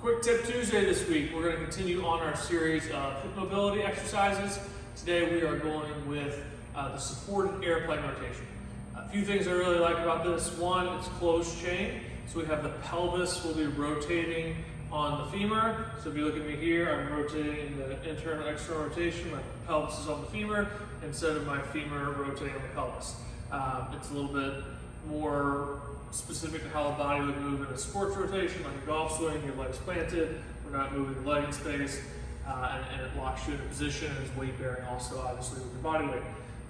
Quick Tip Tuesday this week, we're going to continue on our series of hip mobility exercises. Today we are going with the supported airplane rotation. A few things I really like about this. One, it's closed chain. So we have the pelvis will be rotating on the femur. So if you look at me here, I'm rotating the internal external rotation. My pelvis is on the femur instead of my femur rotating on the pelvis. It's a little bit more specific to how the body would move in a sports rotation, like a golf swing, your legs planted, we're not moving the leg in space, and it locks you in a position and is weight bearing also, obviously, with your body weight.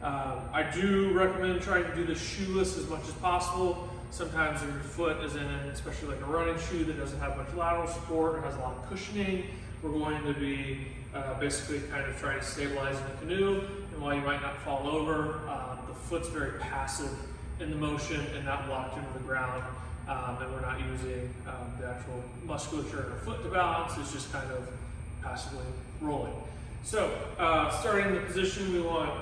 I do recommend trying to do this shoeless as much as possible. Sometimes if your foot is in, especially like a running shoe that doesn't have much lateral support or has a lot of cushioning, we're going to be basically kind of trying to stabilize in the canoe, and while you might not fall over, the foot's very passive in the motion and not locked into the ground, and we're not using the actual musculature in our foot to balance. It's just kind of passively rolling. So starting in the position, we want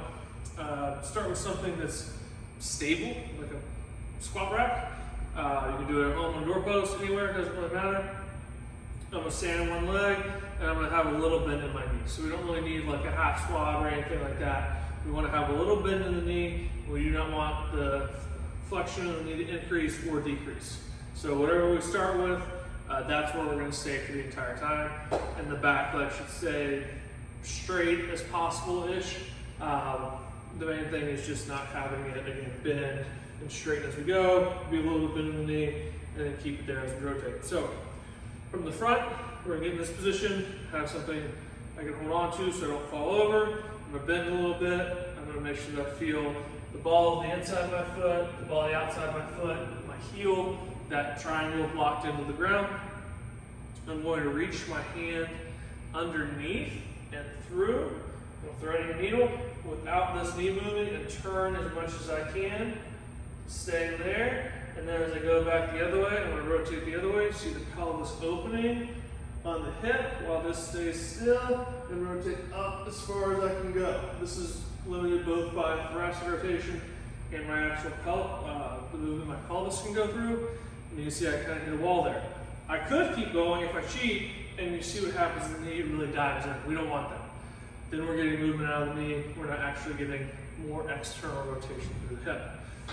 to start with something that's stable, like a squat rack. You can do it at home on doorpost, anywhere, it doesn't really matter. I'm going to stand on one leg and I'm going to have a little bend in my knee. So we don't really need like a half squat or anything like that. We want to have a little bend in the knee. We do not want the flexion of the knee to increase or decrease. So whatever we start with, that's where we're going to stay for the entire time. And the back leg should stay straight as possible-ish. The main thing is just not having it, again, bend and straighten as we go, be a little bit in the knee, and then keep it there as we rotate. So from the front, we're going to get in this position, have something I can hold on to so I don't fall over. I'm going to bend a little bit. I'm going to make sure that I feel the ball on the inside of my foot, the ball on the outside of my foot, my heel, that triangle locked into the ground. I'm going to reach my hand underneath and through, threading a needle without this knee moving, and turn as much as I can, stay there. And then as I go back the other way, I'm going to rotate the other way. See the pelvis opening on the hip while this stays still, and rotate up as far as I can go. This is limited both by thoracic rotation and my actual the movement my pelvis can go through. And you can see I kind of hit a wall there. I could keep going if I cheat, and you see what happens, the knee really dives in. We don't want that. Then we're getting movement out of the knee. We're not actually getting more external rotation through the hip.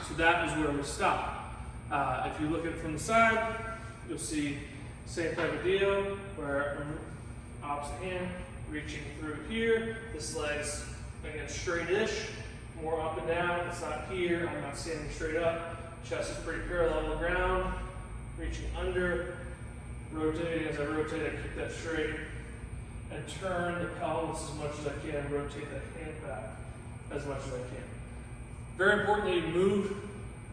So that is where we stop. If you look at it from the side, you'll see same type of deal where opposite hand reaching through here. This leg's again straight-ish, more up and down. It's not here. I'm not standing straight up. Chest is pretty parallel to the ground. Reaching under, rotating. As I rotate, I keep that straight and turn the pelvis as much as I can. Rotate that hand back as much as I can. Very importantly, move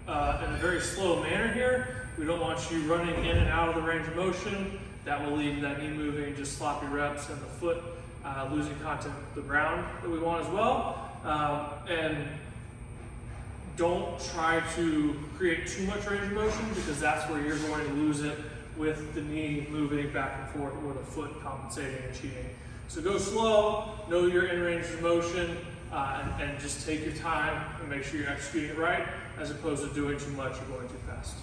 in a very slow manner here. We don't want you running in and out of the range of motion. That will lead to that knee moving, just sloppy reps, and the foot losing contact with the ground that we want as well. And don't try to create too much range of motion, because that's where you're going to lose it with the knee moving back and forth or the foot compensating and cheating. So go slow, know you're in range of motion, and just take your time and make sure you're executing it right, as opposed to doing too much or going too fast.